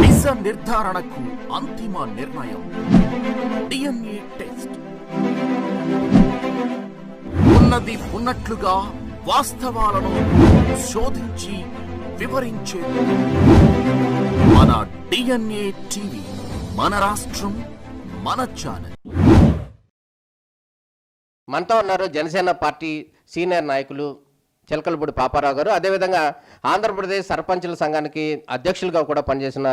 నిజ నిర్ధారణకు అంతిమ నిర్ణయం డిఎన్ఏ టెస్ట్. ఉన్నది ఉన్నట్లుగా వాస్తవాలను శోధించి వివరించేది మన డిఎన్ఏ టీవీ. మన రాష్ట్రం, మన ఛానల్. మనతో ఉన్నారు జనసేన పార్టీ సీనియర్ నాయకులు చిలకలపూడి పాపారావు గారు. అదేవిధంగా ఆంధ్రప్రదేశ్ సర్పంచుల సంఘానికి అధ్యక్షులుగా కూడా పనిచేసిన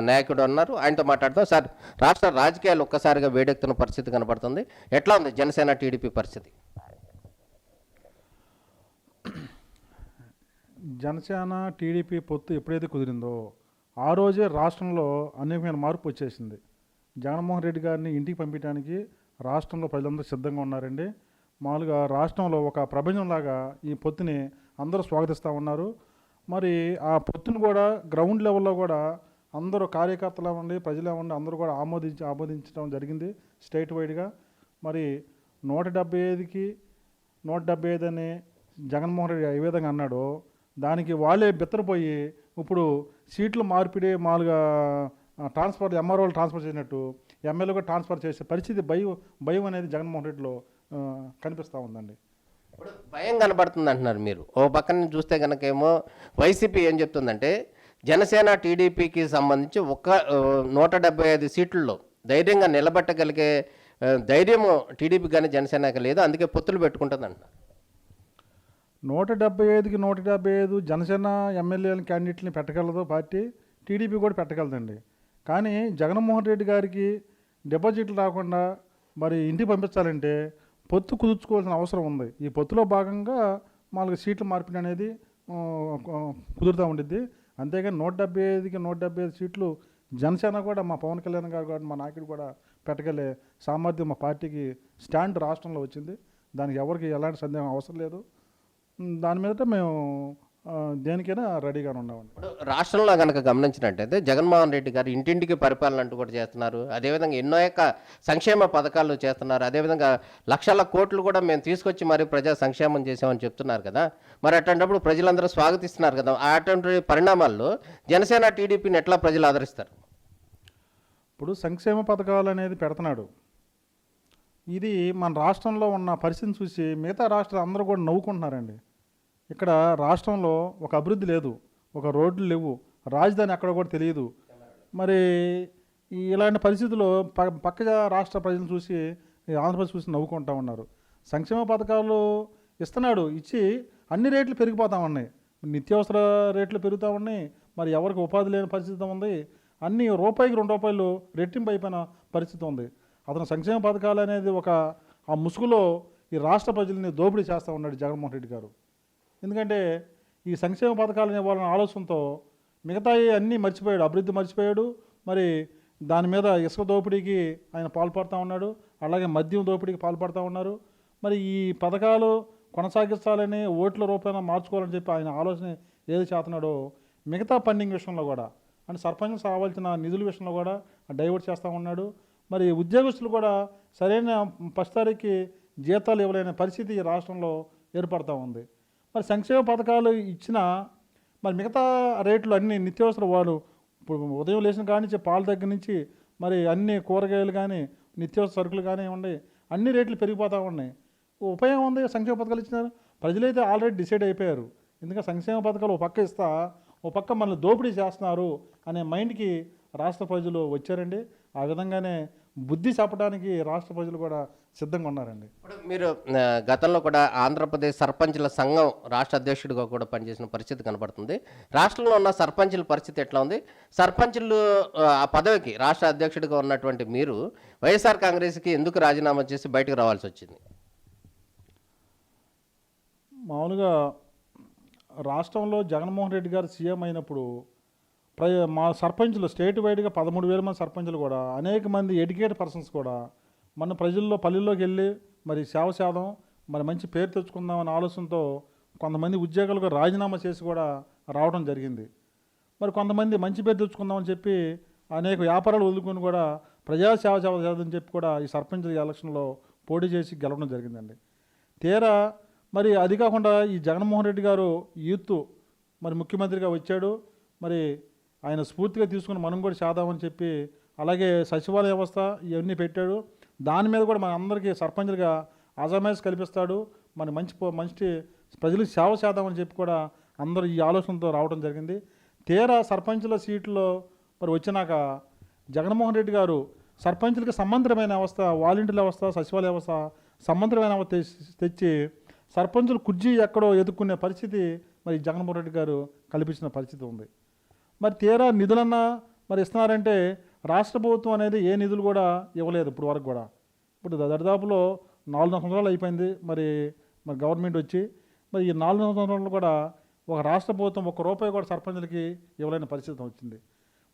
నాయకుడు ఉన్నారు. ఆయనతో మాట్లాడుతాం. సార్, రాష్ట్ర రాజకీయాలు ఒక్కసారిగా వేడెక్కుతున్న పరిస్థితి కనపడుతుంది. ఎట్లా ఉంది జనసేన టీడీపీ పరిస్థితి? జనసేన టీడీపీ పొత్తు ఎప్పుడైతే కుదిరిందో ఆ రోజే రాష్ట్రంలో అనేకమైన మార్పు వచ్చేసింది. జగన్మోహన్ రెడ్డి గారిని ఇంటికి పంపించడానికి రాష్ట్రంలో ప్రజలందరూ సిద్ధంగా ఉన్నారండి. మామూలుగా రాష్ట్రంలో ఒక ప్రపంచంలాగా ఈ పొత్తుని అందరూ స్వాగతిస్తూ ఉన్నారు. మరి ఆ పొత్తుని కూడా గ్రౌండ్ లెవెల్లో కూడా అందరూ కార్యకర్తలు ఉండి ప్రజలు ఉండి అందరూ కూడా ఆమోదించడం జరిగింది స్టేట్ వైడ్గా. మరి 175కి 175 అని జగన్మోహన్ రెడ్డి ఏ విధంగా అన్నాడో దానికి వాళ్ళే బిత్తరపోయి ఇప్పుడు సీట్లు మార్పిడి మామూలుగా ట్రాన్స్ఫర్ ఎంఆర్ఓలు ట్రాన్స్ఫర్ చేసినట్టు ఎమ్మెల్యేగా ట్రాన్స్ఫర్ చేసే పరిస్థితి భయం అనేది జగన్మోహన్ రెడ్డిలో కనిపిస్తూ ఉందండి. ఇప్పుడు భయం కనబడుతుంది అంటున్నారు మీరు. ఓ పక్కన చూస్తే కనుకేమో వైసీపీ ఏం చెప్తుందంటే జనసేన టీడీపీకి సంబంధించి 175 సీట్లలో ధైర్యంగా నిలబెట్టగలిగే ధైర్యం టీడీపీ కానీ జనసేనకి లేదు, అందుకే పొత్తులు పెట్టుకుంటుంది అంటున్నారు. 175కి 175 జనసేన ఎమ్మెల్యేల క్యాండిడేట్ని పెట్టగలదు పార్టీ, టీడీపీ కూడా పెట్టగలదండి. కానీ జగన్మోహన్ రెడ్డి గారికి డిపాజిట్లు రాకుండా మరి ఇంటికి పంపించాలంటే పొత్తు కుదుర్చుకోవాల్సిన అవసరం ఉంది. ఈ పొత్తులో భాగంగా మామూలుగా సీట్ల మార్పిడి అనేది కుదురుతూ ఉండిద్ది. అంతేగాని 175కి 175 సీట్లు జనసేన కూడా మా పవన్ కళ్యాణ్ గారు కూడా మా నాయకుడు కూడా పెట్టగలే సామర్థ్యం మా పార్టీకి స్టాండ్ రాష్ట్రంలో వచ్చింది. దానికి ఎవరికి ఎలాంటి సందేహం అవసరం లేదు. దాని మీద మేము దేనికైనా రెడీగానే ఉన్నామండి. ఇప్పుడు రాష్ట్రంలో కనుక గమనించినట్టయితే జగన్మోహన్ రెడ్డి గారు ఇంటింటికి పరిపాలన అంటూ కూడా చేస్తున్నారు. అదేవిధంగా ఎన్నో సంక్షేమ పథకాలు చేస్తున్నారు. అదేవిధంగా లక్షల కోట్లు కూడా మేము తీసుకొచ్చి మరి ప్రజా సంక్షేమం చేసామని చెప్తున్నారు కదా. మరి అటువంటిప్పుడు ప్రజలందరూ స్వాగతిస్తున్నారు కదా. అటువంటి పరిణామాల్లో జనసేన టీడీపీని ఎట్లా ప్రజలు ఆదరిస్తారు? ఇప్పుడు సంక్షేమ పథకాలు అనేది పెడుతున్నాడు. ఇది మన రాష్ట్రంలో ఉన్న పరిస్థితిని చూసి మిగతా రాష్ట్రాలు అందరూ కూడా నవ్వుకుంటున్నారండి. ఇక్కడ రాష్ట్రంలో ఒక అభివృద్ధి లేదు, ఒక రోడ్లు లేవు, రాజధాని ఎక్కడ కూడా తెలియదు. మరి ఇలాంటి పరిస్థితుల్లో పక్క రాష్ట్ర ప్రజలు చూసి ఆంధ్రప్రదేశ్ చూసి నవ్వుకుంటూ ఉన్నారు. సంక్షేమ పథకాలు ఇస్తున్నాడు, ఇచ్చి అన్ని రేట్లు పెరిగిపోతూ ఉన్నాయి. నిత్యావసర రేట్లు పెరుగుతూ ఉన్నాయి. మరి ఎవరికి ఉపాధి లేని పరిస్థితి ఉంది. అన్ని రూపాయికి 2 రూపాయలు రెట్టింపు అయిపోయిన పరిస్థితి ఉంది. అతను సంక్షేమ పథకాలు అనేది ఆ ముసుగులో ఈ రాష్ట్ర ప్రజల్ని దోపిడీ చేస్తూ ఉన్నాడు జగన్మోహన్ రెడ్డి గారు. ఎందుకంటే ఈ సంక్షేమ పథకాలు ఇవ్వాలనే ఆలోచనతో మిగతాయి అన్నీ మర్చిపోయాడు, అభివృద్ధి మర్చిపోయాడు. మరి దాని మీద ఇసుక దోపిడీకి ఆయన పాల్పడుతూ ఉన్నాడు, అలాగే మద్యం దోపిడీకి పాల్పడుతూ ఉన్నారు. మరి ఈ పథకాలు కొనసాగించాలని ఓట్ల రూపాయన మార్చుకోవాలని చెప్పి ఆయన ఆలోచన ఏది చేస్తున్నాడో మిగతా ఫండింగ్ విషయంలో కూడా అంటే సర్పంచ్ రావాల్సిన నిధుల విషయంలో కూడా డైవర్ట్ చేస్తూ ఉన్నాడు. మరి ఉద్యోగస్తులు కూడా సరైన ఫస్ట్ తారీఖుకి జీతాలు ఇవ్వలేని పరిస్థితి ఈ రాష్ట్రంలో ఏర్పడుతూ ఉంది. మరి సంక్షేమ పథకాలు ఇచ్చినా మరి మిగతా రేట్లు అన్నీ నిత్యావసర వాళ్ళు ఇప్పుడు ఉదయం లేచిన కాడి నుంచి పాల దగ్గర నుంచి మరి అన్ని కూరగాయలు కానీ నిత్యావసర సరుకులు కానీ ఉన్నాయి, అన్ని రేట్లు పెరిగిపోతూ ఉన్నాయి. ఉపయోగం ఉంది సంక్షేమ పథకాలు ఇచ్చినారు. ప్రజలైతే ఆల్రెడీ డిసైడ్ అయిపోయారు. ఎందుకంటే సంక్షేమ పథకాలు ఒక పక్క ఇస్తా ఓ పక్క మనల్ని దోపిడీ చేస్తున్నారు అనే మైండ్కి రాష్ట్ర ప్రజలు వచ్చారండి. ఆ విధంగానే బుద్ధి చెప్పడానికి రాష్ట్ర ప్రజలు కూడా సిద్ధంగా ఉన్నారండి. ఇప్పుడు మీరు గతంలో కూడా ఆంధ్రప్రదేశ్ సర్పంచుల సంఘం రాష్ట్ర అధ్యక్షుడిగా కూడా పనిచేసిన పరిస్థితి కనబడుతుంది. రాష్ట్రంలో ఉన్న సర్పంచుల పరిస్థితి ఎట్లా ఉంది? సర్పంచులు ఆ పదవికి రాష్ట్ర అధ్యక్షుడిగా ఉన్నటువంటి మీరు వైఎస్ఆర్ కాంగ్రెస్కి ఎందుకు రాజీనామా చేసి బయటకు రావాల్సి వచ్చింది? మామూలుగా రాష్ట్రంలో జగన్మోహన్ రెడ్డి గారు సీఎం అయినప్పుడు మా సర్పంచులు స్టేట్ వైడ్గా 13,000 మంది సర్పంచులు కూడా అనేక మంది ఎడ్యుకేటెడ్ పర్సన్స్ కూడా మన ప్రజల్లో పల్లెల్లోకి వెళ్ళి మరి సేవ చేద్దాం, మరి మంచి పేరు తెచ్చుకుందాం అనే ఆలోచనతో కొంతమంది ఉద్యోగాలకు రాజీనామా చేసి కూడా రావడం జరిగింది. మరి కొంతమంది మంచి పేరు తెచ్చుకుందామని చెప్పి అనేక వ్యాపారాలు వదులుకొని కూడా ప్రజాసేవ చేద్దని చెప్పి కూడా ఈ సర్పంచ్ ఎలక్షన్లో పోటీ చేసి గెలవడం జరిగిందండి. తీరా మరి అది కాకుండా ఈ జగన్మోహన్ రెడ్డి గారు యూత్ మరి ముఖ్యమంత్రిగా వచ్చాడు. మరి ఆయన స్ఫూర్తిగా తీసుకుని మనం కూడా చేద్దామని చెప్పి, అలాగే సచివాలయ వ్యవస్థ ఇవన్నీ పెట్టాడు. దాని మీద కూడా మన అందరికీ సర్పంచులుగా అజమాయిషి కల్పిస్తాడు. మన మంచి ప్రజలకు సేవ చేద్దామని చెప్పి కూడా అందరూ ఈ ఆలోచనతో రావడం జరిగింది. తీరా సర్పంచుల సీట్లో మరి వచ్చినాక జగన్మోహన్ రెడ్డి గారు సర్పంచులకి సంబంధమైన వ్యవస్థ, వాలంటీర్ల వ్యవస్థ, సచివాలయ వ్యవస్థ సంబంధమైన వ్యవస్థ తెచ్చి సర్పంచులు కుర్జీ ఎక్కడో ఎదుర్కొనే పరిస్థితి మరి జగన్మోహన్ రెడ్డి గారు కల్పించిన పరిస్థితి ఉంది. మరి తీరా నిధులన్నా మరి ఇస్తున్నారంటే రాష్ట్ర ప్రభుత్వం అనేది ఏ నిధులు కూడా ఇవ్వలేదు ఇప్పుడు వరకు కూడా. ఇప్పుడు దరిదాపులో 4 సంవత్సరాలు అయిపోయింది మరి గవర్నమెంట్ వచ్చి. మరి ఈ 4 సంవత్సరాలు కూడా ఒక రాష్ట్ర ప్రభుత్వం ₹1 కూడా సర్పంచులకి ఇవ్వలేని పరిస్థితి వచ్చింది.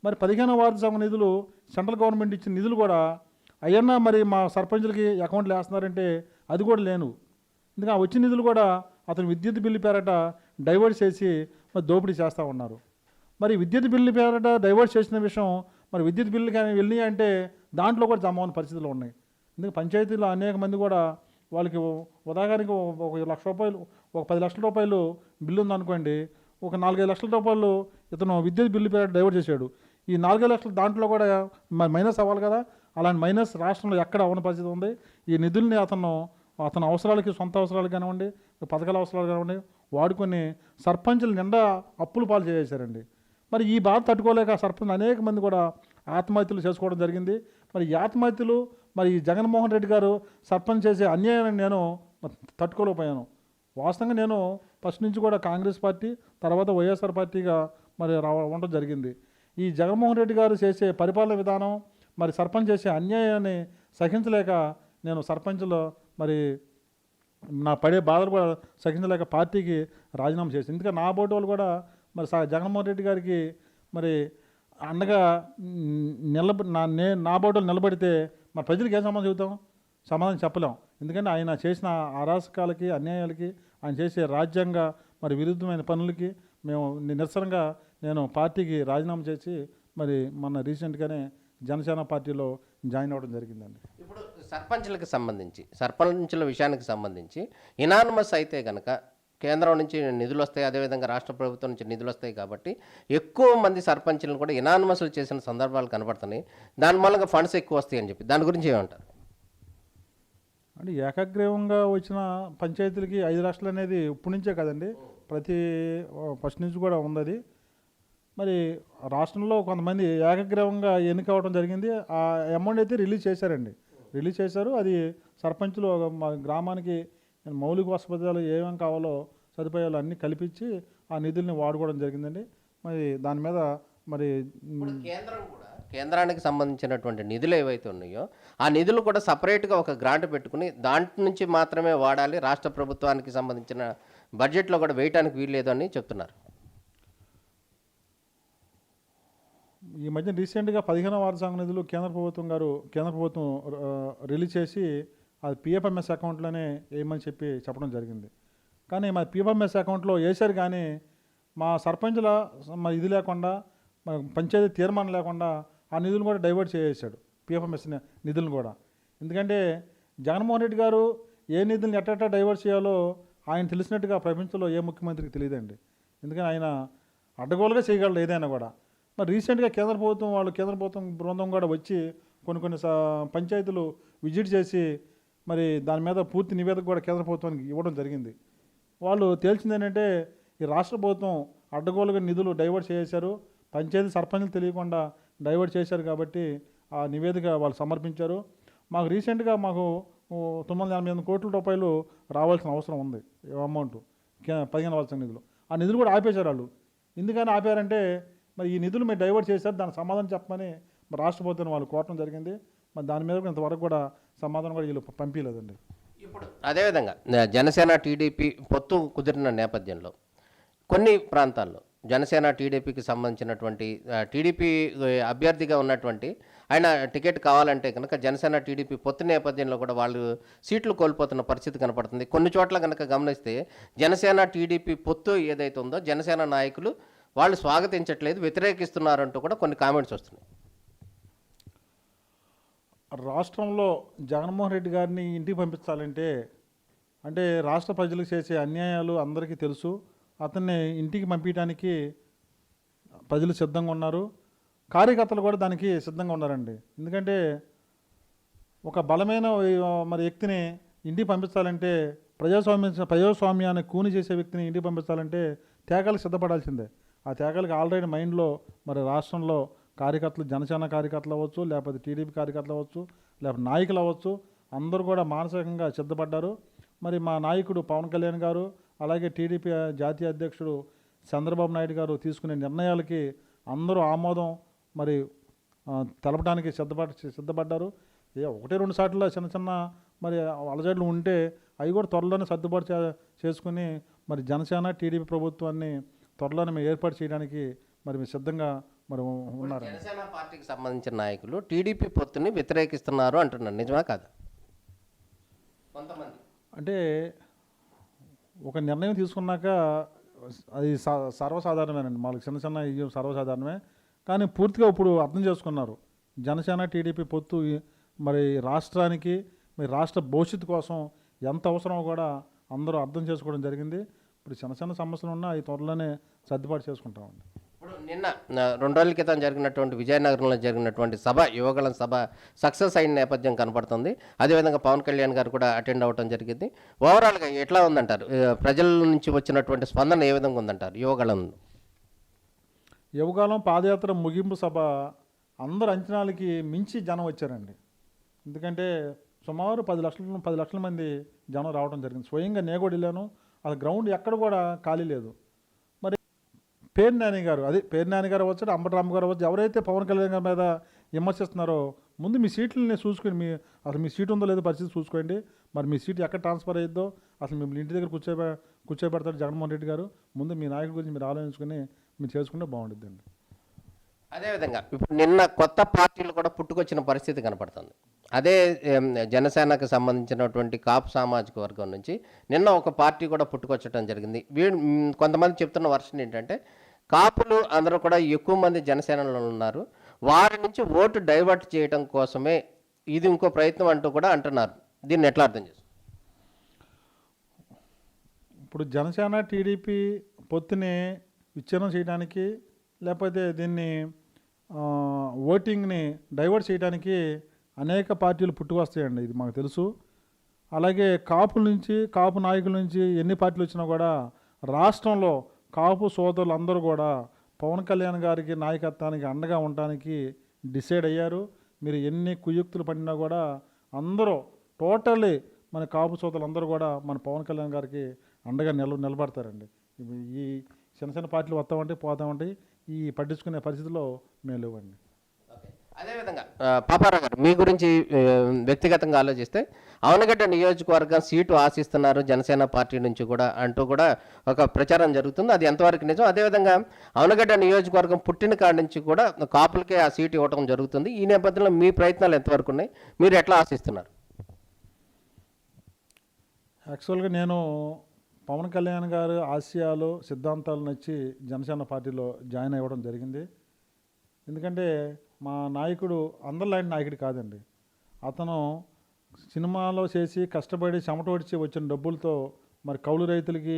మరి 15వ వార్డు సభ నిధులు సెంట్రల్ గవర్నమెంట్ ఇచ్చిన నిధులు కూడా అయ్యన్నా మరి మా సర్పంచులకి అకౌంట్లు వేస్తున్నారంటే అది కూడా లేను. ఎందుకంటే ఆ వచ్చిన నిధులు కూడా అతను విద్యుత్ బిల్లు పేరట డైవర్ట్ చేసి మరి దోపిడీ చేస్తూ ఉన్నారు. మరి విద్యుత్ బిల్లు పేరట డైవర్ట్ చేసిన విషయం మరి విద్యుత్ బిల్లు కానీ వెళ్ళి అంటే దాంట్లో కూడా జమ అవ్వని పరిస్థితులు ఉన్నాయి. ఎందుకంటే పంచాయతీలో అనేక మంది కూడా వాళ్ళకి ఉదాహరణకి ₹1,00,000 ఒక ₹10 లక్షల బిల్లు ఉందనుకోండి, ఒక ₹4-5 లక్షల ఇతను విద్యుత్ బిల్లు పేరు డైవర్ట్ చేశాడు. ఈ 4-5 లక్షలు దాంట్లో కూడా మైనస్ అవ్వాలి కదా. అలాంటి మైనస్ రాష్ట్రంలో ఎక్కడ అవ్వని పరిస్థితి ఉంది. ఈ నిధుల్ని అతను అవసరాలకి, సొంత అవసరాలు కానివ్వండి, పథకాల అవసరాలు కానివ్వండి వాడుకొని సర్పంచులు నిండా అప్పులు పాలు చేసేశారండి. మరి ఈ బాధ తట్టుకోలేక సర్పంచ్ అనేక మంది కూడా ఆత్మహత్యలు చేసుకోవడం జరిగింది. మరి ఈ ఆత్మహత్యలు మరి జగన్మోహన్ రెడ్డి గారు సర్పంచ్ చేసే అన్యాయాన్ని నేను తట్టుకోలేకపోయాను. వాస్తవంగా నేను ఫస్ట్ నుంచి కూడా కాంగ్రెస్ పార్టీ, తర్వాత వైఎస్ఆర్ పార్టీగా మరి ఉండడం జరిగింది. ఈ జగన్మోహన్ రెడ్డి గారు చేసే పరిపాలన విధానం, మరి సర్పంచ్ చేసే అన్యాయాన్ని సహించలేక నేను సర్పంచ్లో మరి నా పడే బాధలు కూడా సహించలేక పార్టీకి రాజీనామా చేసి, ఎందుకంటే నా బోటి వాళ్ళు కూడా మరి జగన్మోహన్ రెడ్డి గారికి మరి అండగా నా బోటలు నిలబడితే మరి ప్రజలకు ఏం సమాధానం చెబుతాం? సమాధానం చెప్పలేం. ఎందుకంటే ఆయన చేసిన అరాచకాలకి, అన్యాయాలకి, ఆయన చేసే రాజ్యాంగ మరి విరుద్ధమైన పనులకి మేము నిరసనగా నేను పార్టీకి రాజీనామా చేసి మరి మొన్న రీసెంట్గానే జనసేన పార్టీలో జాయిన్ అవ్వడం జరిగిందండి. ఇప్పుడు సర్పంచుల విషయానికి సంబంధించి ఇనానిమస్ అయితే కనుక కేంద్రం నుంచి నిధులు వస్తాయి, అదేవిధంగా రాష్ట్ర ప్రభుత్వం నుంచి నిధులు వస్తాయి కాబట్టి ఎక్కువ మంది సర్పంచులను కూడా ఇనానిమస్లు చేసిన సందర్భాలు కనబడుతున్నాయి. దాని మూలంగా ఫండ్స్ ఎక్కువ వస్తాయి అని చెప్పి దాని గురించి ఏమంటారు? అంటే ఏకగ్రీవంగా వచ్చిన పంచాయతీలకి 5 లక్షలు అనేది ఇప్పటి నుంచే కదండి, ఫస్ట్ నుంచి కూడా ఉంది అది. మరి రాష్ట్రంలో కొంతమంది ఏకగ్రీవంగా ఎన్నిక అవ్వడం జరిగింది. ఆ అమౌంట్ అయితే రిలీజ్ చేశారు. అది సర్పంచులు మా గ్రామానికి మౌలిక వసతులు ఏమేమి కావాలో సదుపాయాలు అన్నీ కల్పించి ఆ నిధుల్ని వాడుకోవడం జరిగిందండి. మరి దాని మీద మరి కేంద్రానికి సంబంధించినటువంటి నిధులు ఏవైతే ఉన్నాయో ఆ నిధులు కూడా సపరేట్గా ఒక గ్రాంట్ పెట్టుకుని దాంట్ నుంచి మాత్రమే వాడాలి, రాష్ట్ర ప్రభుత్వానికి సంబంధించిన బడ్జెట్లో కూడా వేయటానికి వీల్లేదు అని చెప్తున్నారు. ఈ మధ్య రీసెంట్గా 15వ వార్డు సంఘ నిధులు కేంద్ర ప్రభుత్వం రిలీజ్ చేసి అది పిఎఫ్ఎంఎస్ అకౌంట్లోనే వేయమని చెప్పడం జరిగింది. కానీ మా పిఎఫ్ఎంఎస్ అకౌంట్లో వేశారు, కానీ మా సర్పంచుల ఇది లేకుండా, పంచాయతీ తీర్మానం లేకుండా ఆ నిధులను కూడా డైవర్ట్ చేసేసాడు, పిఎఫ్ఎంఎస్ నిధులను కూడా. ఎందుకంటే జగన్మోహన్ రెడ్డి గారు ఏ నిధులను ఎట్టా డైవర్ట్ చేయాలో ఆయన తెలిసినట్టుగా ప్రపంచంలో ఏ ముఖ్యమంత్రికి తెలియదండి. ఎందుకని ఆయన అడ్డగోలుగా చేయగలరు ఏదైనా కూడా. మరి రీసెంట్గా కేంద్ర ప్రభుత్వం బృందం కూడా వచ్చి కొన్ని పంచాయతీలు విజిట్ చేసి మరి దాని మీద పూర్తి నివేదిక కూడా కేంద్ర ప్రభుత్వానికి ఇవ్వడం జరిగింది. వాళ్ళు తేల్చింది ఏంటంటే ఈ రాష్ట్ర ప్రభుత్వం అడ్డగోలుగా నిధులు డైవర్ట్ చేశారు, పంచాయతీ సర్పంచులు తెలియకుండా డైవర్ట్ చేశారు కాబట్టి ఆ నివేదిక వాళ్ళు సమర్పించారు. మాకు రీసెంట్గా 988 కోట్ల రూపాయలు రావాల్సిన అవసరం ఉంది అమౌంట్ 15 వార్షిక నిధులు. ఆ నిధులు కూడా ఆపేశారు వాళ్ళు. ఎందుకని ఆపారంటే మరి ఈ నిధులు మీరు డైవర్ట్ చేశారు, దానికి సమాధానం చెప్పమని రాష్ట్ర ప్రభుత్వం వాళ్ళు కోరడం జరిగింది. మరి దాని మీద ఇంతవరకు కూడా సమాధానం కూడా వీళ్ళు పంపించలేదండి. ఇప్పుడు అదేవిధంగా జనసేన టీడీపీ పొత్తు కుదిరిన నేపథ్యంలో కొన్ని ప్రాంతాల్లో జనసేన టీడీపీకి సంబంధించినటువంటి టీడీపీ అభ్యర్థిగా ఉన్నటువంటి ఆయన టికెట్ కావాలంటే కనుక జనసేన టీడీపీ పొత్తు నేపథ్యంలో కూడా వాళ్ళు సీట్లు కోల్పోతున్న పరిస్థితి కనపడుతుంది. కొన్ని చోట్ల కనుక గమనిస్తే జనసేన టీడీపీ పొత్తు ఏదైతే ఉందో జనసేన నాయకులు వాళ్ళు స్వాగతించట్లేదు, వ్యతిరేకిస్తున్నారంటూ కూడా కొన్ని కామెంట్స్ వస్తున్నాయి. రాష్ట్రంలో జగన్మోహన్ రెడ్డి గారిని ఇంటికి పంపించాలంటే అంటే రాష్ట్ర ప్రజలకు చేసే అన్యాయాలు అందరికీ తెలుసు. అతన్ని ఇంటికి పంపించడానికి ప్రజలు సిద్ధంగా ఉన్నారు, కార్యకర్తలు కూడా దానికి సిద్ధంగా ఉన్నారండి. ఎందుకంటే ఒక బలమైన మరి వ్యక్తిని ఇంటికి పంపించాలంటే, ప్రజాస్వామ్యాన్ని కూని చేసే వ్యక్తిని ఇంటికి పంపించాలంటే త్యాగాలకు సిద్ధపడాల్సిందే. ఆ త్యాగాలకు ఆల్రెడీ మైండ్లో మరి రాష్ట్రంలో కార్యకర్తలు, జనసేన కార్యకర్తలు అవ్వచ్చు, లేకపోతే టీడీపీ కార్యకర్తలు అవ్వచ్చు, లేకపోతే నాయకులు అవ్వచ్చు, అందరూ కూడా మానసికంగా సిద్ధపడ్డారు. మరి మా నాయకుడు పవన్ కళ్యాణ్ గారు, అలాగే టీడీపీ జాతీయ అధ్యక్షుడు చంద్రబాబు నాయుడు గారు తీసుకునే నిర్ణయాలకి అందరూ ఆమోదం మరి తెలపడానికి సిద్ధపడ్డారు. ఒకటి రెండు సార్లు చిన్న చిన్న మరి అలజడులు ఉంటే అవి కూడా త్వరలోనే సర్దుబాటు చేసుకుని మరి జనసేన టీడీపీ ప్రభుత్వాన్ని త్వరలోనే మేము ఏర్పాటు చేయడానికి మరి సిద్ధంగా మరి ఉన్నారు. జనసేన పార్టీకి సంబంధించిన నాయకులు టీడీపీ పొత్తుని వ్యతిరేకిస్తున్నారు అంటున్నారు, నిజమా కాదా? కొంతమంది అంటే ఒక నిర్ణయం తీసుకున్నాక అది సర్వసాధారణమేనండి, వాళ్ళకి చిన్న చిన్న ఇవి సర్వసాధారణమే. కానీ పూర్తిగా ఇప్పుడు అర్థం చేసుకున్నారు, జనసేన టీడీపీ పొత్తు మరి రాష్ట్రానికి, మరి రాష్ట్ర భవిష్యత్తు కోసం ఎంత అవసరమో కూడా అందరూ అర్థం చేసుకోవడం జరిగింది. ఇప్పుడు చిన్న చిన్న సమస్యలు ఉన్నా అవి త్వరలోనే సర్దుబాటు చేసుకుంటామండి. ఇప్పుడు నిన్న 2 రోజుల క్రితం జరిగినటువంటి విజయనగరంలో జరిగినటువంటి సభ, యువగళం సభ సక్సెస్ అయిన నేపథ్యం కనపడుతుంది. అదేవిధంగా పవన్ కళ్యాణ్ గారు కూడా అటెండ్ అవ్వడం జరిగింది. ఓవరాల్గా ఎట్లా ఉందంటారు? ప్రజల నుంచి వచ్చినటువంటి స్పందన ఏ విధంగా ఉందంటారు? యువగళం పాదయాత్ర ముగింపు సభ అందరు అంచనాలకి మించి జనం వచ్చారండి. ఎందుకంటే సుమారు 10 లక్షల మంది జనం రావడం జరిగింది. స్వయంగా నేను కూడా వెళ్ళాను. అది గ్రౌండ్ ఎక్కడ కూడా ఖాళీ లేదు. మరి పేర్ని నాని గారు వచ్చాడు, అంబటరామ్ గారు వచ్చి ఎవరైతే పవన్ కళ్యాణ్ గారి మీద విమర్శిస్తున్నారో ముందు మీ సీట్లని చూసుకొని, అసలు మీ సీట్ ఉందో లేదో పరిస్థితి చూసుకోండి. మరి మీ సీట్ ఎక్కడ ట్రాన్స్ఫర్ అయ్యిద్దో, అసలు మిమ్మల్ని ఇంటి దగ్గర కూర్చోబెడతాడు జగన్మోహన్ రెడ్డి గారు. ముందు మీ నాయకుడి గురించి మీరు ఆలోచించుకొని మీరు చేసుకుంటే బాగుంటుందండి. అదేవిధంగా ఇప్పుడు నిన్న కొత్త పార్టీలు కూడా పుట్టుకొచ్చిన పరిస్థితి కనపడుతుంది. అదే జనసేనకు సంబంధించినటువంటి కాపు సామాజిక వర్గం నుంచి నిన్న ఒక పార్టీ కూడా పుట్టుకొచ్చడం జరిగింది. కొంతమంది చెప్తున్న వర్షన్ ఏంటంటే, కాపులు అందరూ కూడా ఎక్కువ మంది జనసేనలో ఉన్నారు, వారి నుంచి ఓటు డైవర్ట్ చేయడం కోసమే ఇది ఇంకో ప్రయత్నం అంటూ కూడా అంటున్నారు. దీన్ని ఎట్లా అర్థం చేస్తారు? ఇప్పుడు జనసేన టీడీపీ పొత్తుని విచ్ఛిన్నం చేయడానికి, లేకపోతే దీన్ని ఓటింగ్ని డైవర్ట్ చేయడానికి అనేక పార్టీలు పుట్టుకొస్తాయండి, ఇది మాకు తెలుసు. అలాగే కాపు నాయకుల నుంచి ఎన్ని పార్టీలు వచ్చినా కూడా రాష్ట్రంలో కాపు సోదరులు అందరూ కూడా పవన్ కళ్యాణ్ గారికి నాయకత్వానికి అండగా ఉండడానికి డిసైడ్ అయ్యారు. మీరు ఎన్ని కుయుక్తులు పడినా కూడా అందరూ టోటల్లీ మన కాపు సోదరులు అందరూ కూడా మన పవన్ కళ్యాణ్ గారికి అండగా నిలబడతారండి. ఈ చిన్న చిన్న పార్టీలు వస్తామంటే పోతామంటే ఈ పట్టించుకునే పరిస్థితిలో మేము లేవండి. అదేవిధంగా పాపారావు గారు, మీ గురించి వ్యక్తిగతంగా ఆలోచిస్తే అవనగడ్డ నియోజకవర్గం సీటు ఆశిస్తున్నారు జనసేన పార్టీ నుంచి కూడా అంటూ కూడా ఒక ప్రచారం జరుగుతుంది. అది ఎంతవరకు నిజం? అదేవిధంగా అవనగడ్డ నియోజకవర్గం పుట్టిన కాడి నుంచి కూడా కాపులకే ఆ సీటు ఇవ్వడం జరుగుతుంది. ఈ నేపథ్యంలో మీ ప్రయత్నాలు ఎంతవరకు ఉన్నాయి? మీరు ఎట్లా ఆశిస్తున్నారు? యాక్చువల్గా నేను పవన్ కళ్యాణ్ గారు ఆశయాలు, సిద్ధాంతాలు నచ్చి జనసేన పార్టీలో జాయిన్ అవ్వడం జరిగింది. ఎందుకంటే మా నాయకుడు అందరిలాంటి నాయకుడు కాదండి. అతను సినిమాలో చేసి కష్టపడి చెమటోడిచి వచ్చిన డబ్బులతో మరి కౌలు రైతులకి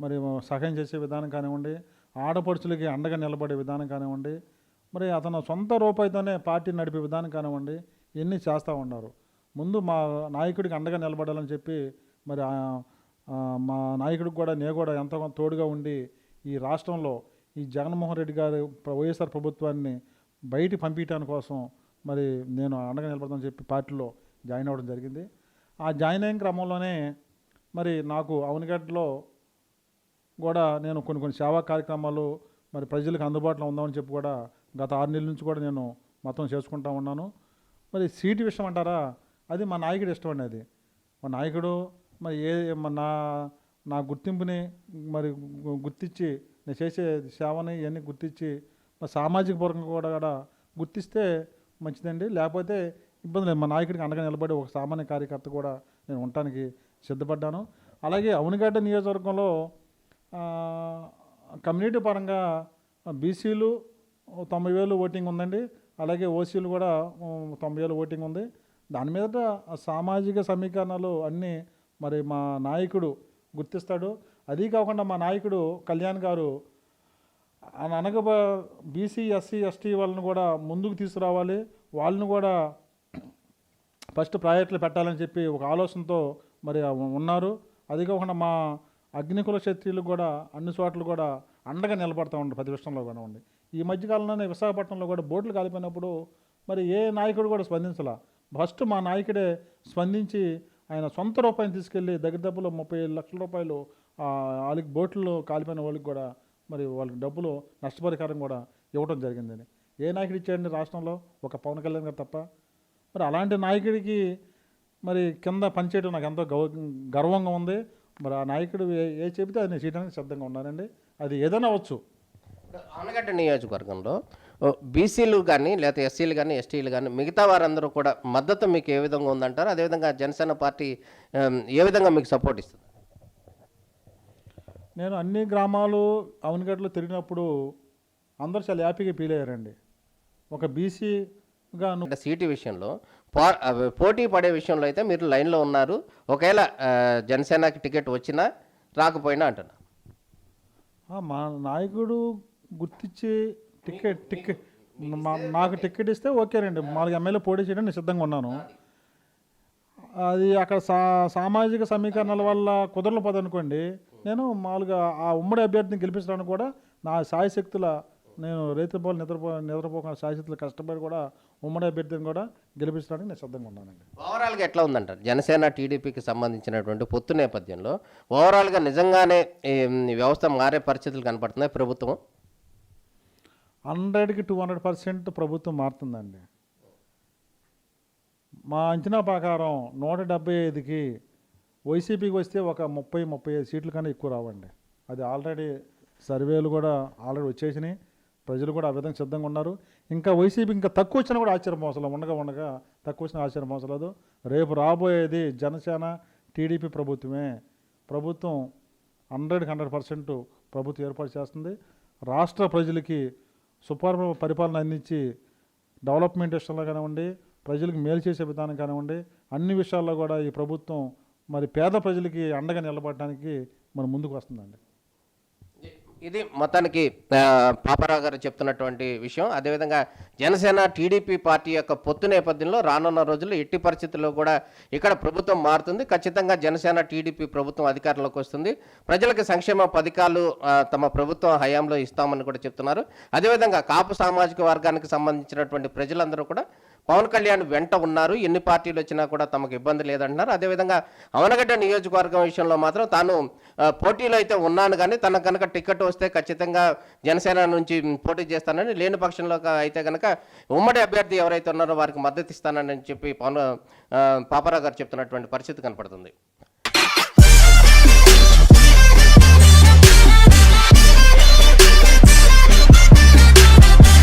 మరి సహాయం చేసే విధానం కానివ్వండి, ఆడపడుచులకి అండగా నిలబడే విధానం కానివ్వండి, మరి అతను సొంత రూపాయితోనే పార్టీ నడిపే విధానం కానివ్వండి, ఇవన్నీ చేస్తూ ఉన్నారు. ముందు మా నాయకుడికి అండగా నిలబడాలని చెప్పి మరి మా నాయకుడికి కూడా నేను కూడా ఎంతో తోడుగా ఉండి ఈ రాష్ట్రంలో ఈ జగన్మోహన్ రెడ్డి గారు వైఎస్ఆర్ ప్రభుత్వాన్ని బయటికి పంపించడానికి కోసం మరి నేను అండగా నిలబడతానని చెప్పి పార్టీలో జాయిన్ అవ్వడం జరిగింది. ఆ జాయిన్ అయిన క్రమంలోనే మరి నాకు అవనగడ్డలో కూడా నేను కొన్ని సేవా కార్యక్రమాలు మరి ప్రజలకు అందుబాటులో ఉందామని చెప్పి కూడా గత 6 నెలల నుంచి కూడా నేను మొత్తం చేసుకుంటా ఉన్నాను. మరి సీటు విషయం అంటారా, అది మా నాయకుడు ఇష్టం అండి. అది మా నాయకుడు మరి నా గుర్తింపుని మరి గుర్తించి నేను చేసే సేవని ఇవన్నీ గుర్తించి మరి సామాజిక పరంగా కూడా గుర్తిస్తే మంచిదండి. లేకపోతే ఇబ్బంది లేదు. మా నాయకుడికి అండగా నిలబడి ఒక సామాన్య కార్యకర్త కూడా నేను ఉండటానికి సిద్ధపడ్డాను. అలాగే అవనగడ్డ నియోజకవర్గంలో కమ్యూనిటీ పరంగా బీసీలు 90,000 ఓటింగ్ ఉందండి. అలాగే ఓసీలు కూడా 90,000 ఓటింగ్ ఉంది. దాని మీద సామాజిక సమీకరణలు అన్నీ మరి మా నాయకుడు గుర్తిస్తాడు. అదీ కాకుండా మా నాయకుడు కళ్యాణ్ గారు అనగా బీసీ ఎస్సీ ఎస్టీ వాళ్ళని కూడా ముందుకు తీసుకురావాలి, వాళ్ళని కూడా ఫస్ట్ ప్రాజెక్టులు పెట్టాలని చెప్పి ఒక ఆలోచనతో మరి ఉన్నారు. అది కాకుండా మా అగ్నికుల క్షత్రియులు కూడా అన్ని చోట్ల కూడా అండగా నిలబడతా ఉండే ప్రతి విషయంలో కూడా ఉండి. ఈ మధ్యకాలంలోనే విశాఖపట్నంలో కూడా బోట్లు కాలిపోయినప్పుడు మరి ఏ నాయకుడు కూడా స్పందించాల. ఫస్ట్ మా నాయకుడే స్పందించి ఆయన సొంత రూపాయలు తీసుకెళ్ళి దగ్గర 35 లక్షల రూపాయలు వాళ్ళకి బోట్లు కాలిపోయిన వాళ్ళకి కూడా మరి వాళ్ళకి డబ్బులు నష్టపరిహారం కూడా ఇవ్వడం జరిగిందని. ఏ నాయకుడు ఇచ్చాడండి రాష్ట్రంలో? ఒక పవన్ కళ్యాణ్ గారు తప్ప. మరి అలాంటి నాయకుడికి మరి కింద పనిచేయడం నాకు ఎంతో గర్వంగా ఉంది. మరి ఆ నాయకుడు ఏ చెబితే అది నేను చేయడానికి సిద్ధంగా ఉన్నానండి. అది ఏదైనా అవ్వచ్చు. ఆనగడ్డ నియోజకవర్గంలో బీసీలు కానీ లేకపోతే ఎస్సీలు కానీ ఎస్టీలు కానీ మిగతా వారందరూ కూడా మద్దతు మీకు ఏ విధంగా ఉందంటారు? అదేవిధంగా జనసేన పార్టీ ఏ విధంగా మీకు సపోర్ట్ ఇస్తుంది? నేను అన్ని గ్రామాలు అవనిగడ్డలో తిరిగినప్పుడు అందరూ చాలా హ్యాపీగా ఫీల్ అయ్యారండి. ఒక బీసీగా అంటే సీటు విషయంలో పోటీ పడే విషయంలో అయితే మీరు లైన్లో ఉన్నారు. ఒకవేళ జనసేనకి టికెట్ వచ్చినా రాకపోయినా అంటున్నా. మా నాయకుడు గుర్తించి నాకు టికెట్ ఇస్తే ఓకేనండి. 4 ఎమ్మెల్యే పోటీ చేయడం నేను సిద్ధంగా ఉన్నాను. అది అక్కడ సామాజిక సమీకరణల వల్ల కుదరలేకపోదనుకోండి, నేను మామూలుగా ఆ ఉమ్మడి అభ్యర్థిని గెలిపించడానికి కూడా నా శాయశక్తుల నేను రైతుపోలు నిద్రపోకుండా శాయశక్తులు కష్టపడి కూడా ఉమ్మడి అభ్యర్థిని కూడా గెలిపించడానికి నేను సిద్ధంగా ఉన్నానండి. ఓవరాల్గా ఎట్లా ఉందంటారు జనసేన టీడీపీకి సంబంధించినటువంటి పొత్తు నేపథ్యంలో? ఓవరాల్గా నిజంగానే ఈ వ్యవస్థ మారే పరిస్థితులు కనపడుతున్నాయి ప్రభుత్వం? 100కి 200% ప్రభుత్వం మారుతుందండి. మా అంచనా ప్రకారం 175కి వైసీపీకి వస్తే ఒక 30-35 సీట్లు కన్నా ఎక్కువ రావండి. అది ఆల్రెడీ సర్వేలు కూడా ఆల్రెడీ వచ్చేసినాయి. ప్రజలు కూడా ఆ విధంగా సిద్ధంగా ఉన్నారు. ఇంకా వైసీపీ ఇంకా తక్కువ వచ్చినా కూడా ఆశ్చర్యమోసలు ఉండగా తక్కువ వచ్చినా ఆశ్చర్యమోసలేదు. రేపు రాబోయేది జనసేన టీడీపీ ప్రభుత్వమే. ప్రభుత్వం 100% ప్రభుత్వం ఏర్పాటు చేస్తుంది. రాష్ట్ర ప్రజలకి పరిపాలన అందించి డెవలప్మెంట్ విషయంలో కానివ్వండి, ప్రజలకు మేలు చేసే విధానం కానివ్వండి, అన్ని విషయాల్లో కూడా ఈ ప్రభుత్వం మరి పేద ప్రజలకి అండగా నిలబడడానికి మన ముందుకు వస్తుందండి. ఇది మొత్తానికి పాపారావు గారు చెప్తున్నటువంటి విషయం. అదేవిధంగా జనసేన టీడీపీ పార్టీ యొక్క పొత్తు నేపథ్యంలో రానున్న రోజుల్లో ఎట్టి పరిస్థితుల్లో కూడా ఇక్కడ ప్రభుత్వం మారుతుంది. ఖచ్చితంగా జనసేన టీడీపీ ప్రభుత్వం అధికారంలోకి వస్తుంది. ప్రజలకు సంక్షేమ పథకాలు తమ ప్రభుత్వం హయాంలో ఇస్తామని కూడా చెప్తున్నారు. అదేవిధంగా కాపు సామాజిక వర్గానికి సంబంధించినటువంటి ప్రజలందరూ కూడా పవన్ కళ్యాణ్ వెంట ఉన్నారు. ఎన్ని పార్టీలు వచ్చినా కూడా తమకు ఇబ్బంది లేదంటున్నారు. అదేవిధంగా అవనగడ్డ నియోజకవర్గం విషయంలో మాత్రం తాను పోటీలో అయితే ఉన్నాను, కానీ తనకు కనుక టికెట్ వస్తే ఖచ్చితంగా జనసేన నుంచి పోటీ చేస్తానని, లేని పక్షంలో అయితే కనుక ఉమ్మడి అభ్యర్థి ఎవరైతే ఉన్నారో వారికి మద్దతు ఇస్తానని చెప్పి పాపారావు గారు చెప్తున్నటువంటి పరిస్థితి కనపడుతుంది.